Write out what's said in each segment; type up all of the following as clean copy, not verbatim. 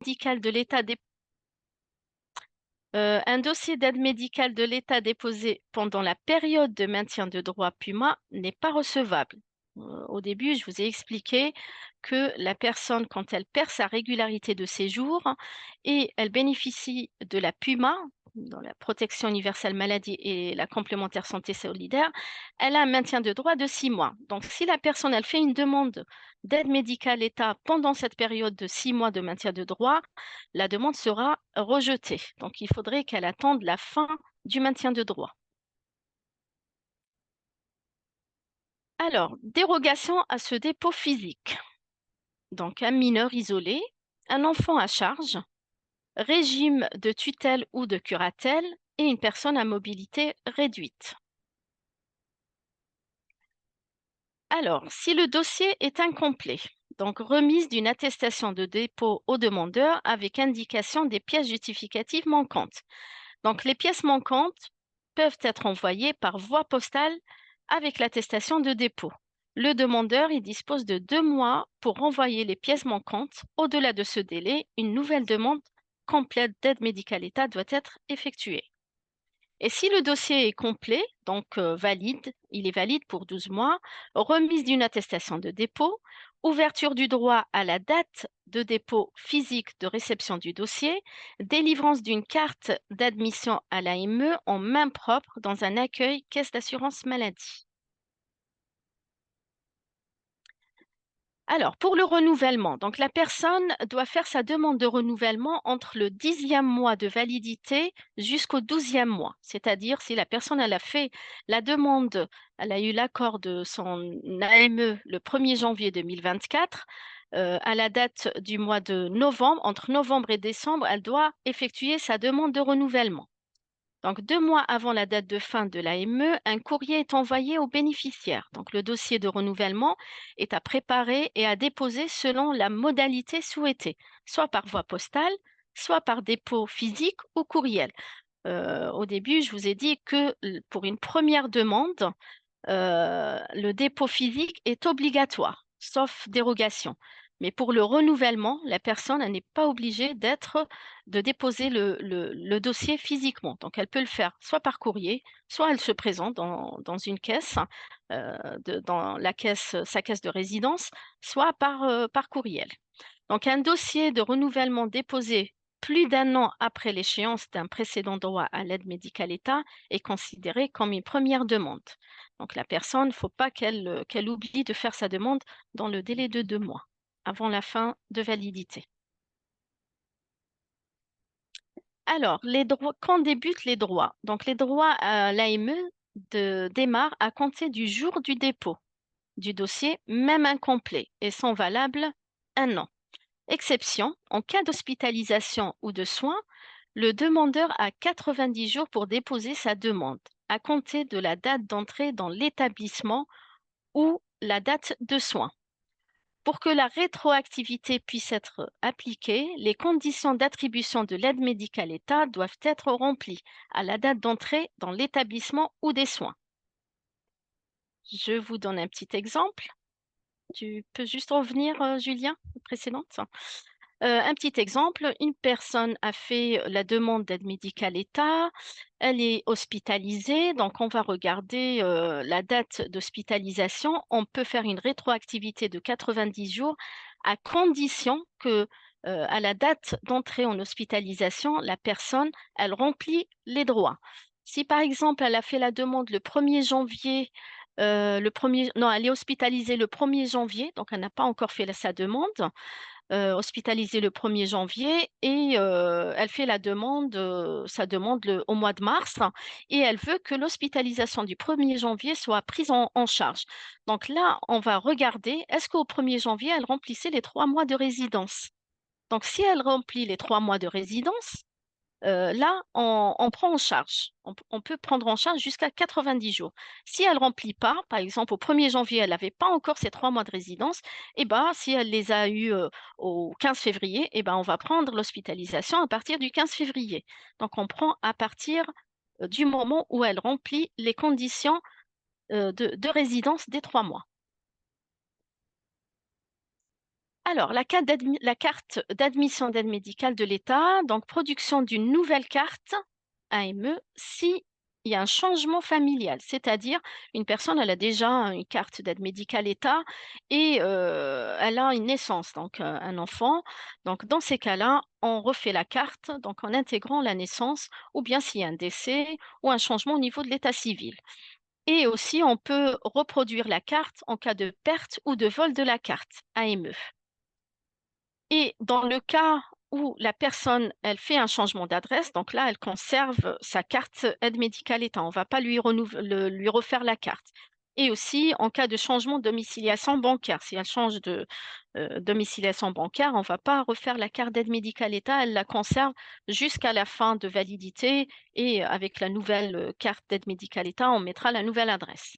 médicale de l'État un dossier d'aide médicale de l'État déposé pendant la période de maintien de droit PUMA n'est pas recevable. Au début, je vous ai expliqué que la personne, quand elle perd sa régularité de séjour et elle bénéficie de la PUMA, dans la protection universelle maladie et la complémentaire santé solidaire, elle a un maintien de droit de 6 mois. Donc, si la personne, elle fait une demande d'aide médicale État pendant cette période de 6 mois de maintien de droit, la demande sera rejetée. Donc, il faudrait qu'elle attende la fin du maintien de droit. Alors, dérogation à ce dépôt physique. Donc, un mineur isolé, un enfant à charge, régime de tutelle ou de curatelle et une personne à mobilité réduite. Alors, si le dossier est incomplet, donc remise d'une attestation de dépôt au demandeur avec indication des pièces justificatives manquantes. Donc, les pièces manquantes peuvent être envoyées par voie postale avec l'attestation de dépôt. Le demandeur y dispose de 2 mois pour renvoyer les pièces manquantes. Au-delà de ce délai, une nouvelle demande complète d'aide médicale État doit être effectuée. Et si le dossier est complet, donc valide, il est valide pour 12 mois, remise d'une attestation de dépôt, ouverture du droit à la date de dépôt physique de réception du dossier, délivrance d'une carte d'admission à l'AME en main propre dans un accueil caisse d'assurance maladie. Alors, pour le renouvellement, donc la personne doit faire sa demande de renouvellement entre le 10e mois de validité jusqu'au 12e mois. C'est-à-dire, si la personne elle a fait la demande, elle a eu l'accord de son AME le 1er janvier 2024, à la date du mois de novembre, entre novembre et décembre, elle doit effectuer sa demande de renouvellement. Donc, 2 mois avant la date de fin de l'AME, un courrier est envoyé au bénéficiaire. Donc, le dossier de renouvellement est à préparer et à déposer selon la modalité souhaitée, soit par voie postale, soit par dépôt physique ou courriel. Au début, je vous ai dit que pour une première demande, le dépôt physique est obligatoire, sauf dérogation. Mais pour le renouvellement, la personne elle n'est pas obligée de déposer le dossier physiquement. Donc, elle peut le faire soit par courrier, soit elle se présente dans une caisse, dans la caisse, sa caisse de résidence, soit par courriel. Donc, un dossier de renouvellement déposé plus d'un an après l'échéance d'un précédent droit à l'aide médicale État est considéré comme une première demande. Donc, la personne, il ne faut pas qu'elle oublie de faire sa demande dans le délai de 2 mois, avant la fin de validité. Alors, quand débutent les droits? Donc, les droits à l'AME démarrent à compter du jour du dépôt du dossier, même incomplet, et sont valables 1 an. Exception, en cas d'hospitalisation ou de soins, le demandeur a 90 jours pour déposer sa demande, à compter de la date d'entrée dans l'établissement ou la date de soins. Pour que la rétroactivité puisse être appliquée, les conditions d'attribution de l'aide médicale État doivent être remplies à la date d'entrée dans l'établissement ou des soins. Je vous donne un petit exemple. Tu peux juste revenir, Julien, précédente? Un petit exemple, une personne a fait la demande d'aide médicale État, elle est hospitalisée, donc on va regarder la date d'hospitalisation. On peut faire une rétroactivité de 90 jours à condition que, à la date d'entrée en hospitalisation, la personne, elle remplit les droits. Si par exemple, elle a fait la demande le 1er janvier, non, elle est hospitalisée le 1er janvier, donc elle n'a pas encore fait sa demande, hospitalisée le 1er janvier et elle fait sa demande au mois de mars et elle veut que l'hospitalisation du 1er janvier soit prise en charge. Donc là, on va regarder, est-ce qu'au 1er janvier, elle remplissait les 3 mois de résidence? Donc si elle remplit les 3 mois de résidence, là, on prend en charge. On peut prendre en charge jusqu'à 90 jours. Si elle ne remplit pas, par exemple, au 1er janvier, elle n'avait pas encore ses 3 mois de résidence, et ben, si elle les a eus au 15 février, et ben, on va prendre l'hospitalisation à partir du 15 février. Donc, on prend à partir du moment où elle remplit les conditions de résidence des 3 mois. Alors, la carte d'admission d'aide médicale de l'État, donc production d'une nouvelle carte AME si il y a un changement familial, c'est-à-dire une personne, elle a déjà une carte d'aide médicale État et elle a une naissance, donc un enfant. Donc, dans ces cas-là, on refait la carte, donc en intégrant la naissance, ou bien s'il y a un décès ou un changement au niveau de l'état civil. Et aussi, on peut reproduire la carte en cas de perte ou de vol de la carte AME. Et dans le cas où la personne, elle fait un changement d'adresse, donc là, elle conserve sa carte aide médicale État. On ne va pas lui refaire la carte. Et aussi, en cas de changement de domiciliation bancaire, si elle change de domiciliation bancaire, on ne va pas refaire la carte d'aide médicale État, elle la conserve jusqu'à la fin de validité et avec la nouvelle carte d'aide médicale État, on mettra la nouvelle adresse.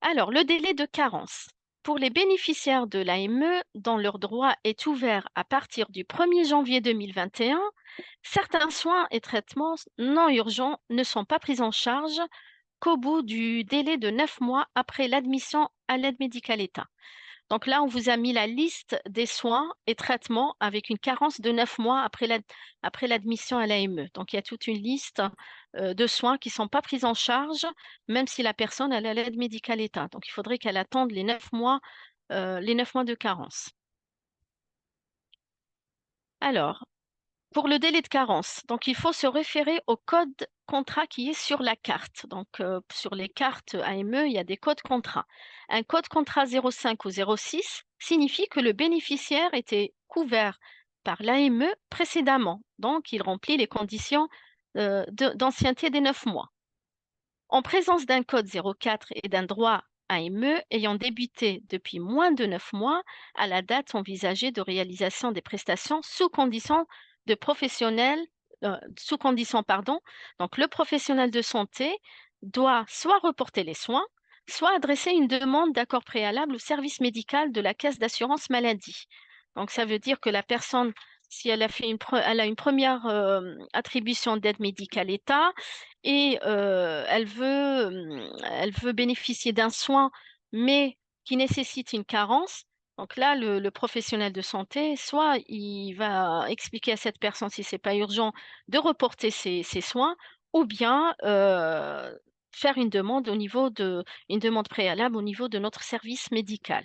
Alors, le délai de carence. Pour les bénéficiaires de l'AME dont leur droit est ouvert à partir du 1er janvier 2021, certains soins et traitements non urgents ne sont pas pris en charge qu'au bout du délai de 9 mois après l'admission à l'aide médicale État. Donc là, on vous a mis la liste des soins et traitements avec une carence de 9 mois après l'admission à l'AME. Donc il y a toute une liste de soins qui ne sont pas pris en charge, même si la personne elle a l'aide médicale État. Donc il faudrait qu'elle attende les 9 mois de carence. Alors, pour le délai de carence, donc il faut se référer au code contrat qui est sur la carte. Donc sur les cartes AME, il y a des codes contrats. Un code contrat 05 ou 06 signifie que le bénéficiaire était couvert par l'AME précédemment. Donc il remplit les conditions d'ancienneté des 9 mois. En présence d'un code 04 et d'un droit AME ayant débuté depuis moins de 9 mois à la date envisagée de réalisation des prestations sous condition, pardon. Donc, le professionnel de santé doit soit reporter les soins, soit adresser une demande d'accord préalable au service médical de la caisse d'assurance maladie. Donc, ça veut dire que la personne, si elle a fait elle a une première attribution d'aide médicale État, et elle veut bénéficier d'un soin, mais qui nécessite une carence. Donc là, le professionnel de santé, soit il va expliquer à cette personne, si c'est pas urgent, de reporter ses soins, ou bien faire une demande préalable au niveau de notre service médical.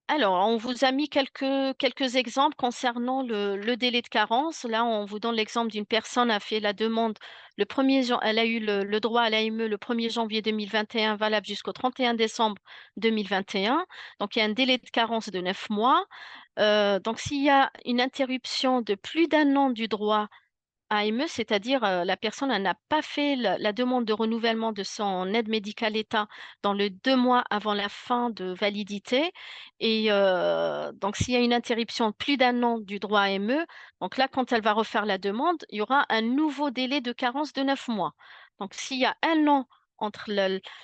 Alors, on vous a mis quelques exemples concernant le délai de carence. Là, on vous donne l'exemple d'une personne a fait la demande elle a eu le droit à l'AME le 1er janvier 2021, valable jusqu'au 31 décembre 2021. Donc, il y a un délai de carence de 9 mois. Donc, s'il y a une interruption de plus d'un an du droit AME, c'est-à-dire la personne elle n'a pas fait la demande de renouvellement de son aide médicale État dans le 2 mois avant la fin de validité. Et donc, s'il y a une interruption de plus d'un an du droit AME, donc là, quand elle va refaire la demande, il y aura un nouveau délai de carence de 9 mois. Donc, s'il y a un an entre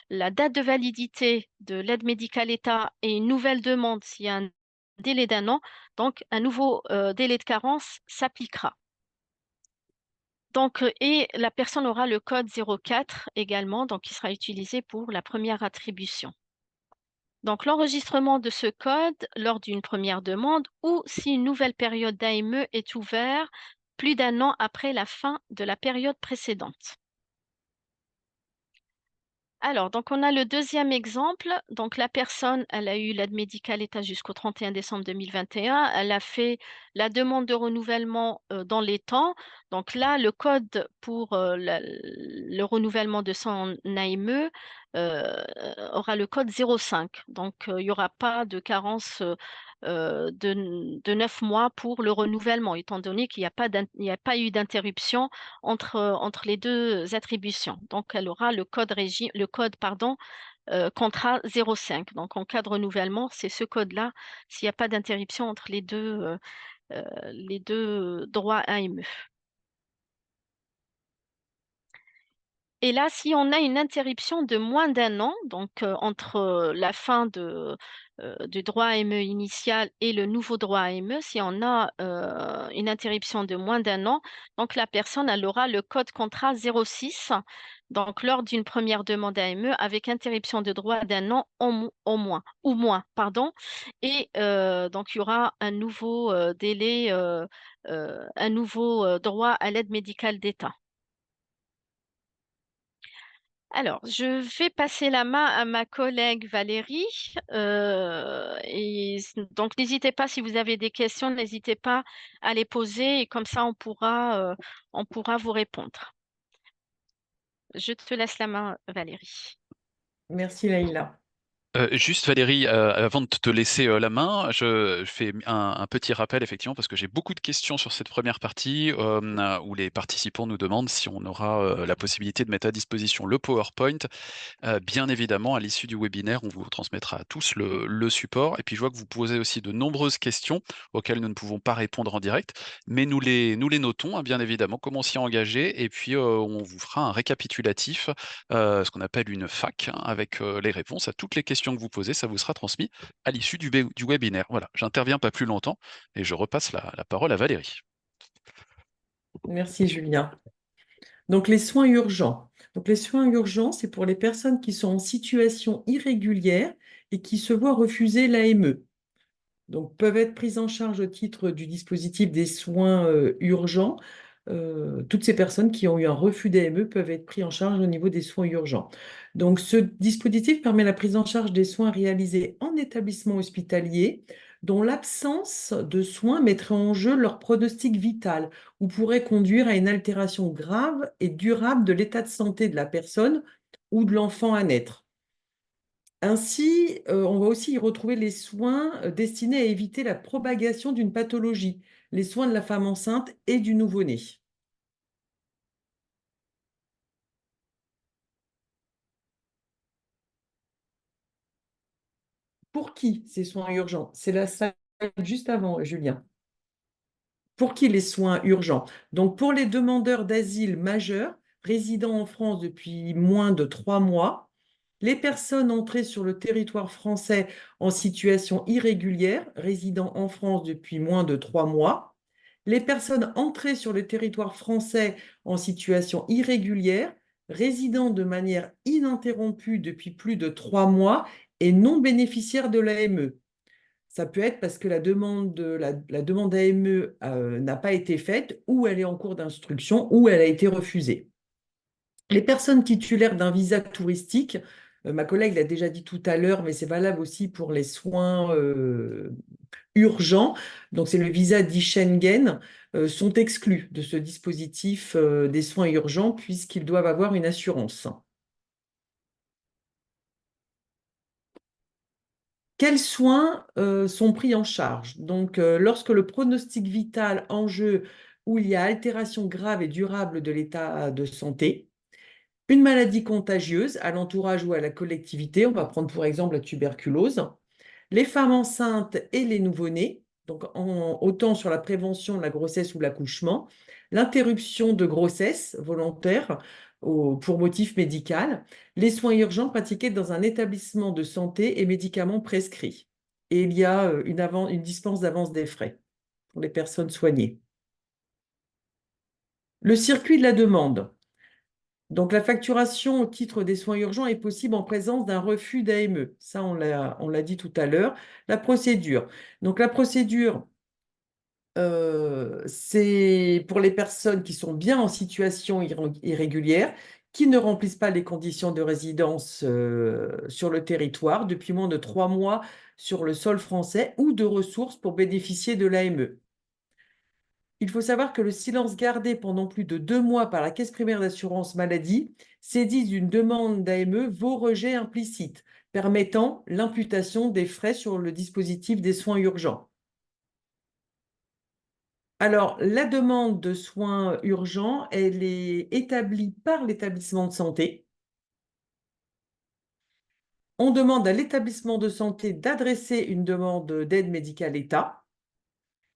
la date de validité de l'aide médicale État et une nouvelle demande, s'il y a un délai d'un an, donc un nouveau délai de carence s'appliquera. Donc, et la personne aura le code 04 également, donc qui sera utilisé pour la première attribution. Donc, l'enregistrement de ce code lors d'une première demande ou si une nouvelle période d'AME est ouverte plus d'un an après la fin de la période précédente. Alors, donc on a le deuxième exemple. Donc la personne, elle a eu l'aide médicale État jusqu'au 31 décembre 2021. Elle a fait la demande de renouvellement dans les temps. Donc là, le code pour le renouvellement de son AME aura le code 05. Donc il n'y aura pas de carence de 9 mois pour le renouvellement, étant donné qu'il n'y a pas eu d'interruption entre les deux attributions. Donc, elle aura le code, pardon, contrat 05. Donc, en cas de renouvellement, c'est ce code-là, s'il n'y a pas d'interruption entre les deux droits AME. Et là, si on a une interruption de moins d'un an, donc entre la fin du droit à AME initial et le nouveau droit à AME, si on a une interruption de moins d'un an, donc la personne elle aura le code contrat 06, donc lors d'une première demande à AME avec interruption de droit d'un an au moins, ou moins, pardon. Et donc il y aura un nouveau délai, un nouveau droit à l'aide médicale d'État. Alors, je vais passer la main à ma collègue Valérie. Donc, n'hésitez pas, si vous avez des questions, n'hésitez pas à les poser et comme ça, on pourra vous répondre. Je te laisse la main, Valérie. Merci Laïla. Juste Valérie, avant de te laisser la main, je fais un petit rappel effectivement parce que j'ai beaucoup de questions sur cette première partie où les participants nous demandent si on aura la possibilité de mettre à disposition le PowerPoint. Bien évidemment, à l'issue du webinaire, on vous transmettra à tous le support. Et puis, je vois que vous posez aussi de nombreuses questions auxquelles nous ne pouvons pas répondre en direct, mais nous les notons, hein, bien évidemment, comment s'y engager. Et puis, on vous fera un récapitulatif, ce qu'on appelle une FAQ, hein, avec les réponses à toutes les questions que vous posez. Ça vous sera transmis à l'issue du webinaire. Voilà, j'interviens pas plus longtemps et je repasse la parole à Valérie. Merci Julien. Donc les soins urgents. Donc les soins urgents, c'est pour les personnes qui sont en situation irrégulière et qui se voient refuser l'AME. Donc peuvent être prises en charge au titre du dispositif des soins urgents. Toutes ces personnes qui ont eu un refus d'AME peuvent être prises en charge au niveau des soins urgents. Donc ce dispositif permet la prise en charge des soins réalisés en établissement hospitalier dont l'absence de soins mettrait en jeu leur pronostic vital ou pourrait conduire à une altération grave et durable de l'état de santé de la personne ou de l'enfant à naître. Ainsi, on va aussi y retrouver les soins destinés à éviter la propagation d'une pathologie, les soins de la femme enceinte et du nouveau-né. Pour qui ces soins urgents? C'est la slide juste avant, Julien. Pour qui les soins urgents? Donc, pour les demandeurs d'asile majeurs résidant en France depuis moins de 3 mois, les personnes entrées sur le territoire français en situation irrégulière résidant en France depuis moins de 3 mois, les personnes entrées sur le territoire français en situation irrégulière résidant de manière ininterrompue depuis plus de 3 mois et non bénéficiaires de l'AME. Ça peut être parce que la demande AME n'a pas été faite ou elle est en cours d'instruction ou elle a été refusée. Les personnes titulaires d'un visa touristique, ma collègue l'a déjà dit tout à l'heure, mais c'est valable aussi pour les soins urgents, donc c'est le visa dit Schengen, sont exclus de ce dispositif des soins urgents puisqu'ils doivent avoir une assurance. Quels soins sont pris en charge? Donc, lorsque le pronostic vital en jeu où il y a altération grave et durable de l'état de santé, une maladie contagieuse à l'entourage ou à la collectivité, on va prendre pour exemple la tuberculose, les femmes enceintes et les nouveau-nés, donc autant sur la prévention de la grossesse ou l'accouchement, l'interruption de grossesse volontaire pour motif médical, les soins urgents pratiqués dans un établissement de santé et médicaments prescrits. Et il y a une dispense d'avance des frais pour les personnes soignées. Le circuit de la demande. Donc, la facturation au titre des soins urgents est possible en présence d'un refus d'AME. Ça, on l'a dit tout à l'heure. La procédure. Donc, la procédure, c'est pour les personnes qui sont bien en situation irrégulière, qui ne remplissent pas les conditions de résidence sur le territoire depuis moins de 3 mois sur le sol français ou de ressources pour bénéficier de l'AME. Il faut savoir que le silence gardé pendant plus de 2 mois par la Caisse primaire d'assurance maladie saisie d'une demande d'AME vaut rejet implicite, permettant l'imputation des frais sur le dispositif des soins urgents. Alors, la demande de soins urgents, elle est établie par l'établissement de santé. On demande à l'établissement de santé d'adresser une demande d'aide médicale État.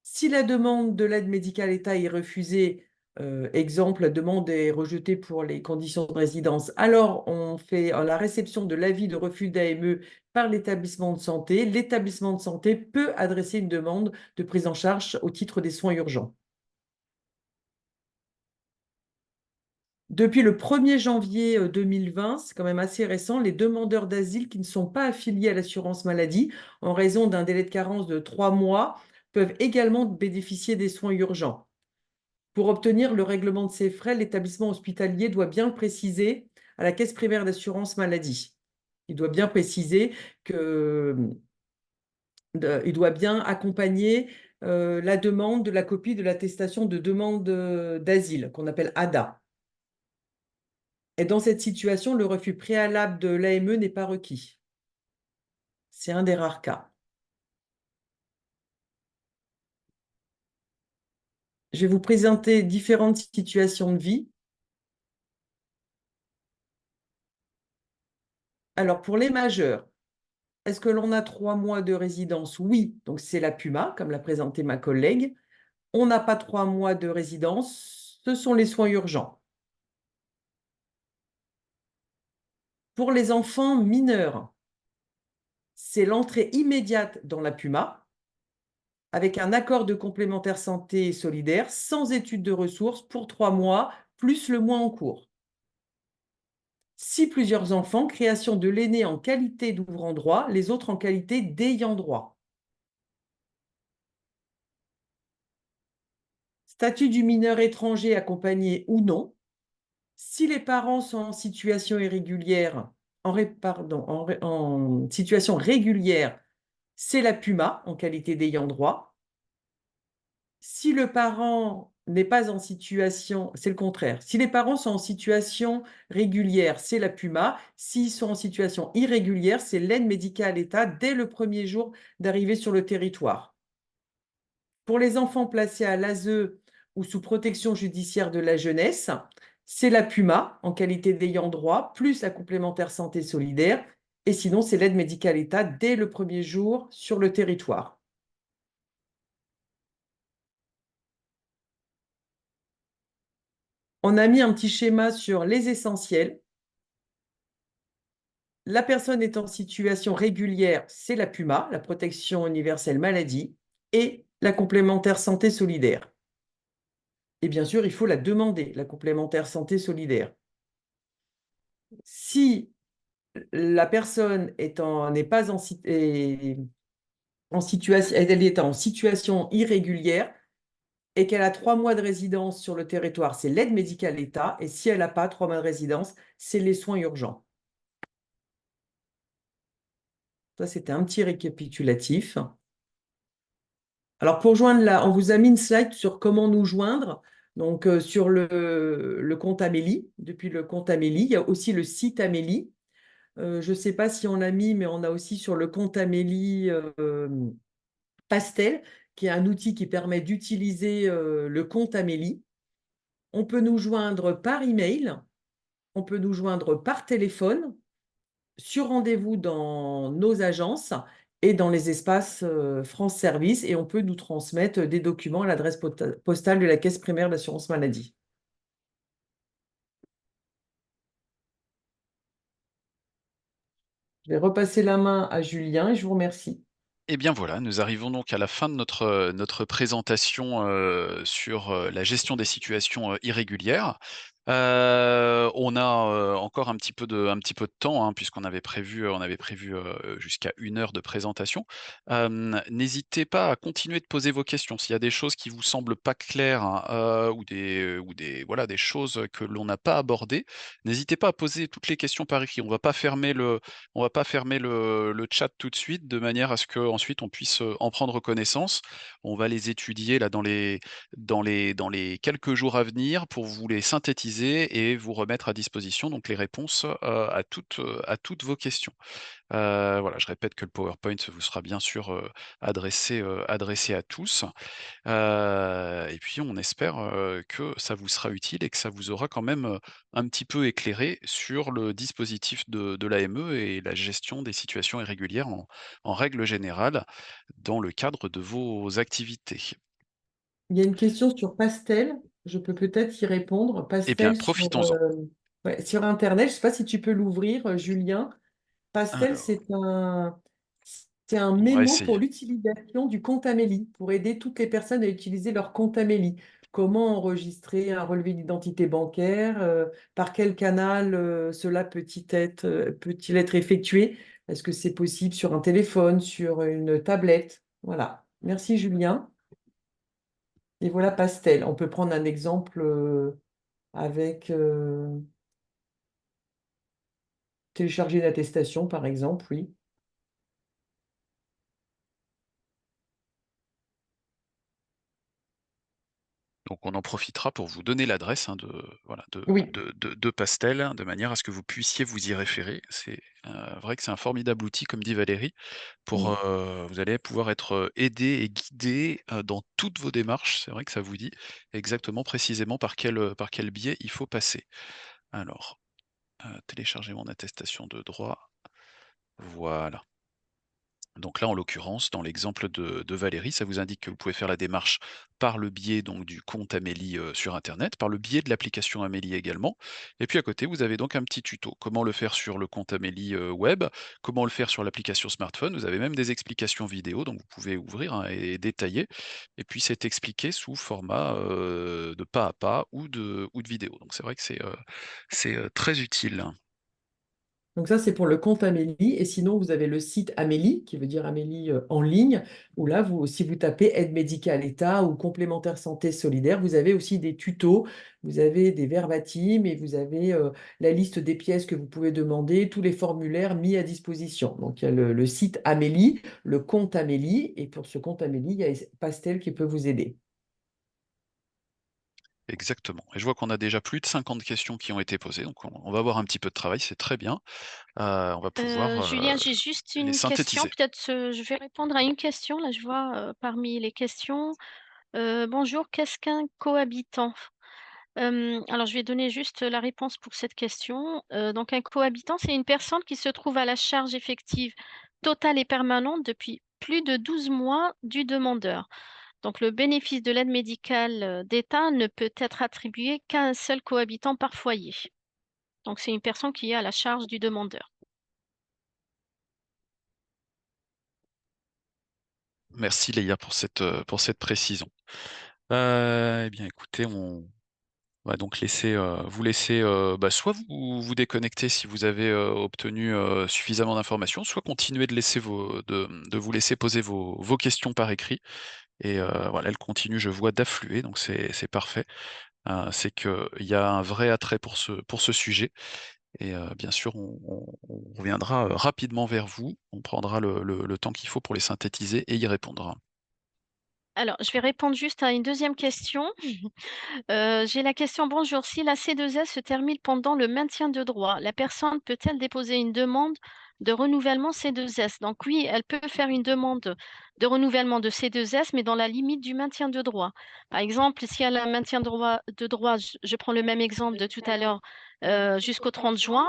Si la demande de l'aide médicale État est refusée, Exemple, la demande est rejetée pour les conditions de résidence. Alors, on fait la réception de l'avis de refus d'AME par l'établissement de santé. L'établissement de santé peut adresser une demande de prise en charge au titre des soins urgents. Depuis le 1er janvier 2020, c'est quand même assez récent, les demandeurs d'asile qui ne sont pas affiliés à l'assurance maladie en raison d'un délai de carence de 3 mois peuvent également bénéficier des soins urgents. Pour obtenir le règlement de ces frais, l'établissement hospitalier doit bien le préciser à la caisse primaire d'assurance maladie. Il doit bien préciser que, il doit bien accompagner la demande de la copie de l'attestation de demande d'asile, qu'on appelle ADA. Et dans cette situation, le refus préalable de l'AME n'est pas requis. C'est un des rares cas. Je vais vous présenter différentes situations de vie. Alors, pour les majeurs, est-ce que l'on a 3 mois de résidence? Oui, donc c'est la PUMA, comme l'a présenté ma collègue. On n'a pas 3 mois de résidence, ce sont les soins urgents. Pour les enfants mineurs, c'est l'entrée immédiate dans la PUMA, avec un accord de complémentaire santé solidaire, sans étude de ressources, pour 3 mois, plus le mois en cours. Si plusieurs enfants, création de l'aîné en qualité d'ouvrant droit, les autres en qualité d'ayant droit. Statut du mineur étranger accompagné ou non. Si les parents sont en situation irrégulière, en situation régulière, c'est la PUMA en qualité d'ayant droit. Si le parent n'est pas en situation, c'est le contraire. Si les parents sont en situation régulière, c'est la PUMA. S'ils sont en situation irrégulière, c'est l'aide médicale à l'État dès le premier jour d'arrivée sur le territoire. Pour les enfants placés à l'ASE ou sous protection judiciaire de la jeunesse, c'est la PUMA en qualité d'ayant droit, plus la complémentaire santé solidaire. Et sinon, c'est l'aide médicale État dès le premier jour sur le territoire. On a mis un petit schéma sur les essentiels. La personne est en situation régulière, c'est la PUMA, la protection universelle maladie, et la complémentaire santé solidaire. Et bien sûr, il faut la demander, la complémentaire santé solidaire. Si la personne n'est pas en situation, elle est en situation irrégulière et qu'elle a 3 mois de résidence sur le territoire, c'est l'aide médicale État. Et si elle n'a pas 3 mois de résidence, c'est les soins urgents. Ça, c'était un petit récapitulatif. Alors, pour joindre là, on vous a mis une slide sur comment nous joindre. Donc, sur le compte Amélie, depuis le compte Amélie, il y a aussi le site Amélie. Je ne sais pas si on l'a mis, mais on a aussi sur le compte Amélie Pastel, qui est un outil qui permet d'utiliser le compte Amélie. On peut nous joindre par email, on peut nous joindre par téléphone, sur rendez-vous dans nos agences et dans les espaces France Service, et on peut nous transmettre des documents à l'adresse postale de la Caisse primaire d'assurance maladie. Je vais repasser la main à Julien et je vous remercie. Eh bien voilà, nous arrivons donc à la fin de notre présentation, sur, la gestion des situations, irrégulières. On a, encore un petit peu de temps, hein, puisqu'on avait prévu, jusqu'à 1 heure de présentation. N'hésitez pas à continuer de poser vos questions. S'il y a des choses qui vous semblent pas claires, hein, ou des choses que l'on n'a pas abordées, n'hésitez pas à poser toutes les questions par écrit. On va pas fermer le chat tout de suite, de manière à ce qu'ensuite on puisse, en prendre connaissance. On va les étudier là dans les quelques jours à venir pour vous les synthétiser et vous remettre à disposition donc les réponses, à toutes vos questions. Voilà, je répète que le PowerPoint vous sera bien sûr, adressé à tous. Et puis on espère, que ça vous sera utile et que ça vous aura quand même, un petit peu éclairé sur le dispositif de l'AME et la gestion des situations irrégulières en règle générale, dans le cadre de vos activités. Il y a une question sur Pastel. Je peux peut-être y répondre. Eh bien, Pastel profitons-en. ouais, sur Internet, je ne sais pas si tu peux l'ouvrir, Julien. Pastel, Alors, c'est un on va mémo pour essayer. l'utilisation du compte Amélie, pour aider toutes les personnes à utiliser leur compte Amélie. Comment enregistrer un relevé d'identité bancaire, par quel canal cela peut-il être effectué? Est-ce que c'est possible sur un téléphone, sur une tablette? Voilà. Merci Julien. Et voilà Pastel. On peut prendre un exemple avec télécharger une attestation, par exemple, oui. Donc, on en profitera pour vous donner l'adresse hein, voilà, Oui. de Pastel, hein, de manière à ce que vous puissiez vous y référer. C'est vrai que c'est un formidable outil, comme dit Valérie, pour Mm. vous allez pouvoir être aidé et guidé dans toutes vos démarches. C'est vrai que ça vous dit exactement, précisément par quel biais il faut passer. Alors, télécharger mon attestation de droit. Voilà. Donc là, en l'occurrence, dans l'exemple de Valérie, ça vous indique que vous pouvez faire la démarche par le biais donc du compte Amélie sur Internet, par le biais de l'application Amélie également. Et puis à côté, vous avez donc un petit tuto. Comment le faire sur le compte Amélie web, comment le faire sur l'application smartphone. Vous avez même des explications vidéo, donc vous pouvez ouvrir hein, et détailler. Et puis c'est expliqué sous format de pas à pas ou de vidéo. Donc c'est vrai que c'est très utile. Donc ça, c'est pour le compte Amélie. Et sinon, vous avez le site Amélie, qui veut dire Amélie en ligne, où là, si vous tapez aide médicale État ou complémentaire santé solidaire, vous avez aussi des tutos, vous avez des verbatims et vous avez la liste des pièces que vous pouvez demander, tous les formulaires mis à disposition. Donc il y a le site Amélie, le compte Amélie, et pour ce compte Amélie, il y a Pastel qui peut vous aider. Exactement. Et je vois qu'on a déjà plus de 50 questions qui ont été posées, donc on va avoir un petit peu de travail, c'est très bien. On va pouvoir Julien, j'ai juste les une question. synthétiser. Peut-être je vais répondre à une question. Là, je vois parmi les questions. Bonjour, qu'est-ce qu'un cohabitant? Alors, je vais donner juste la réponse pour cette question. Donc, un cohabitant, c'est une personne qui se trouve à la charge effective totale et permanente depuis plus de 12 mois du demandeur. Donc, le bénéfice de l'aide médicale d'État ne peut être attribué qu'à un seul cohabitant par foyer. Donc, c'est une personne qui est à la charge du demandeur. Merci Leïa pour cette précision. Eh bien écoutez, on va donc vous laisser bah, soit vous déconnecter si vous avez obtenu suffisamment d'informations, soit continuer de vous laisser poser vos questions par écrit. Et voilà, elle continue, je vois, d'affluer, donc c'est parfait. C'est qu'il y a un vrai attrait pour ce sujet. Et bien sûr, on reviendra rapidement vers vous. On prendra le temps qu'il faut pour les synthétiser et y répondre. Alors, je vais répondre juste à une deuxième question. J'ai la question: «Bonjour, si la C2S se termine pendant le maintien de droit, la personne peut-elle déposer une demande de renouvellement C2S?» Donc oui, elle peut faire une demande de renouvellement de C2S, mais dans la limite du maintien de droit. Par exemple, si elle a un maintien de droit, je prends le même exemple de tout à l'heure, jusqu'au 30 juin,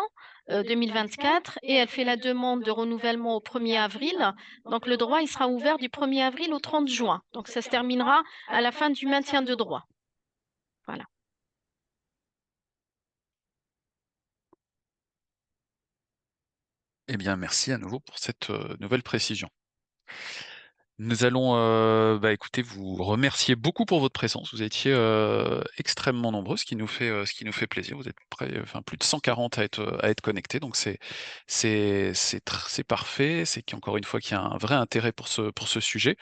2024, et elle fait la demande de renouvellement au 1er avril, donc le droit, il sera ouvert du 1er avril au 30 juin. Donc ça se terminera à la fin du maintien de droit. Voilà. Eh bien, merci à nouveau pour cette nouvelle précision. Nous allons, bah, écoutez, vous remercier beaucoup pour votre présence. Vous étiez extrêmement nombreux, ce qui nous fait plaisir. Vous êtes enfin, plus de 140 à être connectés, donc c'est parfait. C'est qu'encore une fois qu'il y a un vrai intérêt pour ce sujet.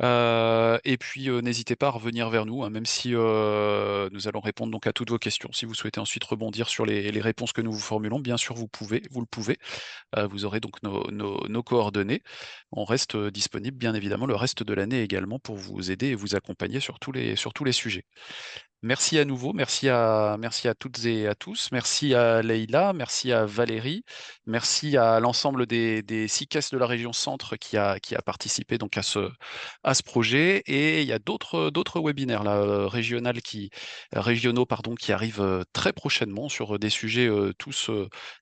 Et puis, n'hésitez pas à revenir vers nous, hein, même si nous allons répondre donc à toutes vos questions. Si vous souhaitez ensuite rebondir sur les réponses que nous vous formulons, bien sûr, vous le pouvez. Vous aurez donc nos coordonnées. On reste disponible, bien évidemment, le reste de l'année également pour vous aider et vous accompagner sur tous les sujets. Merci à nouveau, merci à toutes et à tous. Merci à Leïla, merci à Valérie, merci à l'ensemble des 6 caisses de la région Centre qui a participé donc à ce projet. Et il y a d'autres webinaires là, régionaux pardon, qui arrivent très prochainement sur des sujets tous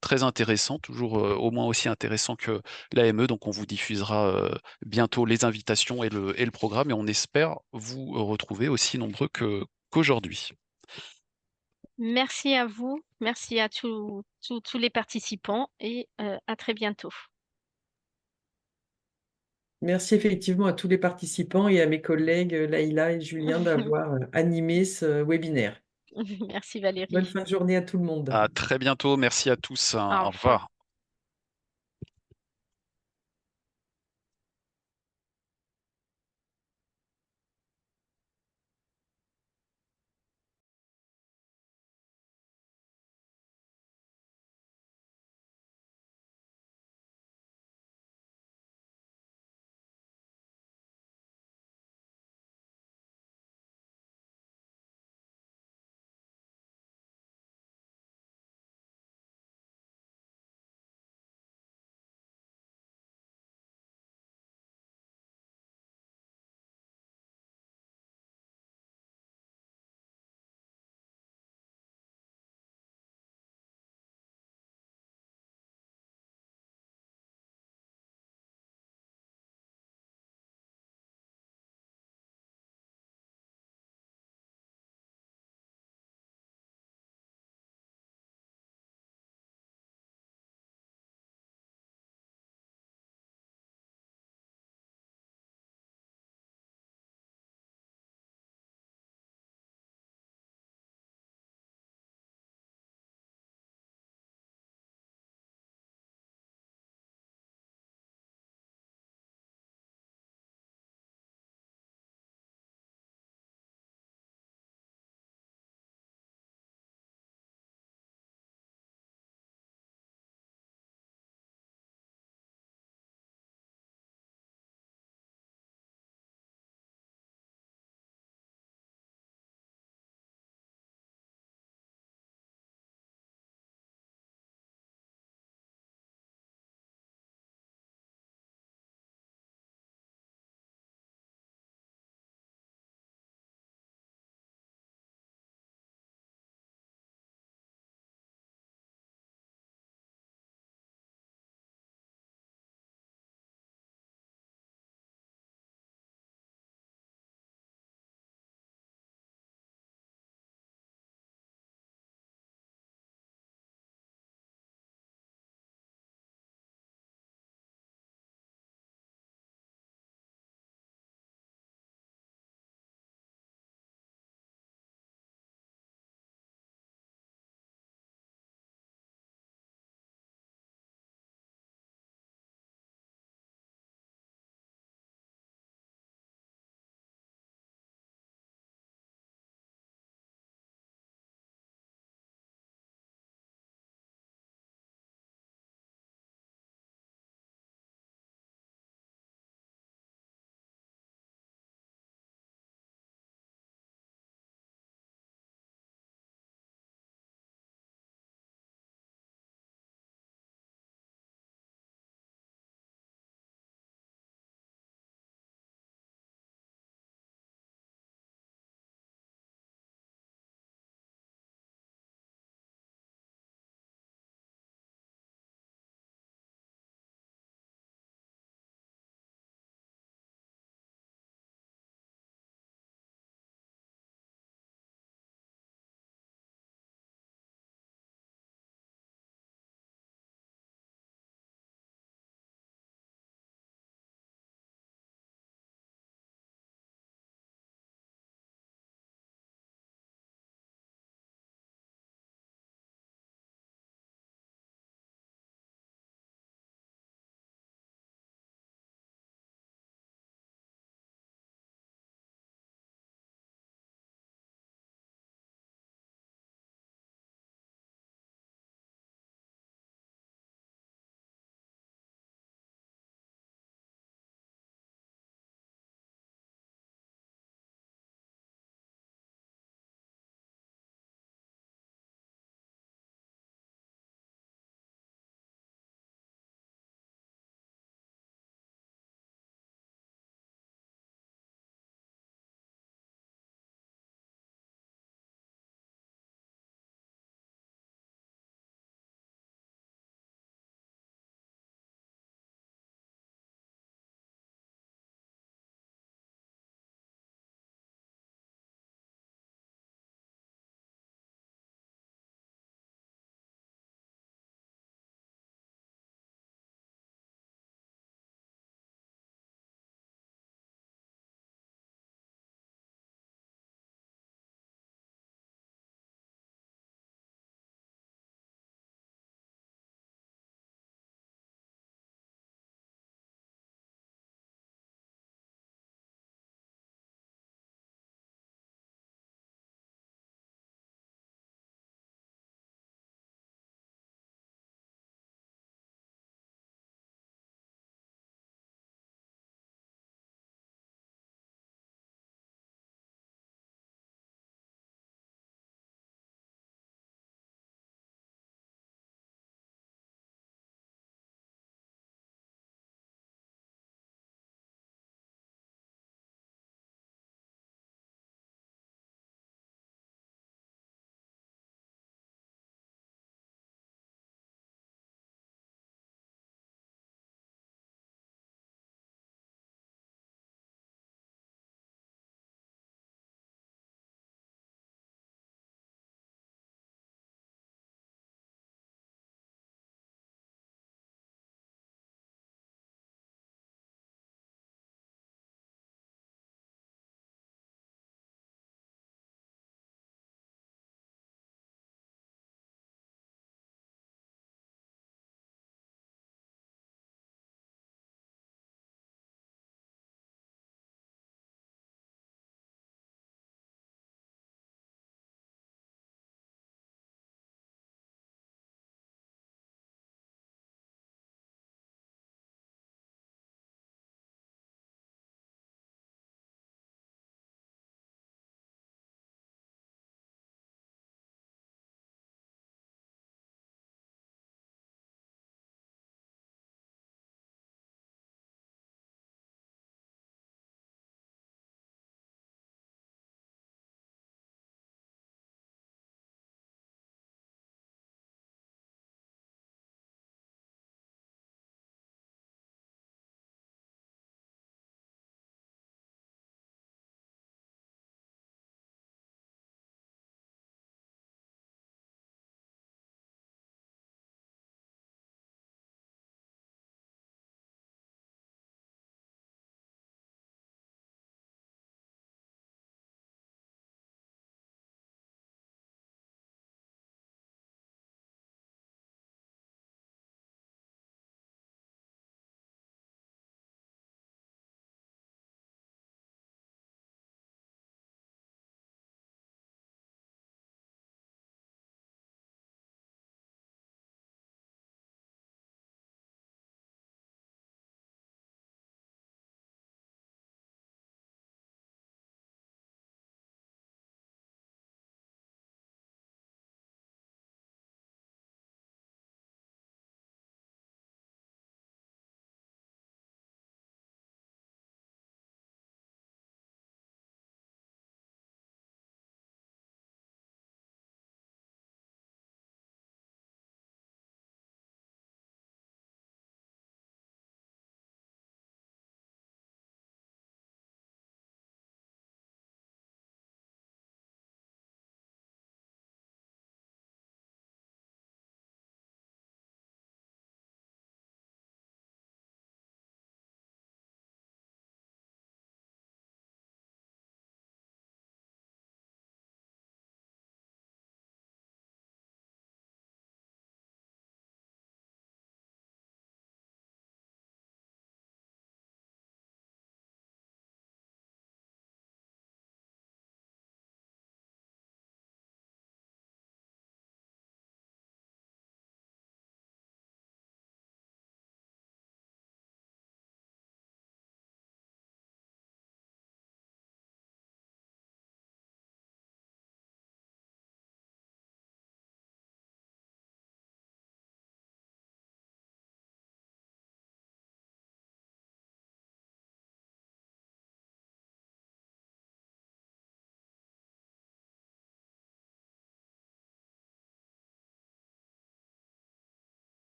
très intéressants, toujours au moins aussi intéressants que l'AME. Donc on vous diffusera bientôt les invitations et le programme, et on espère vous retrouver aussi nombreux qu'aujourd'hui. Merci à vous, merci à tous les participants et à très bientôt. Merci effectivement à tous les participants et à mes collègues Laïla et Julien d'avoir animé ce webinaire. Merci Bonne Valérie. fin de journée à tout le monde. À très bientôt. Merci à tous. Au Au revoir. revoir.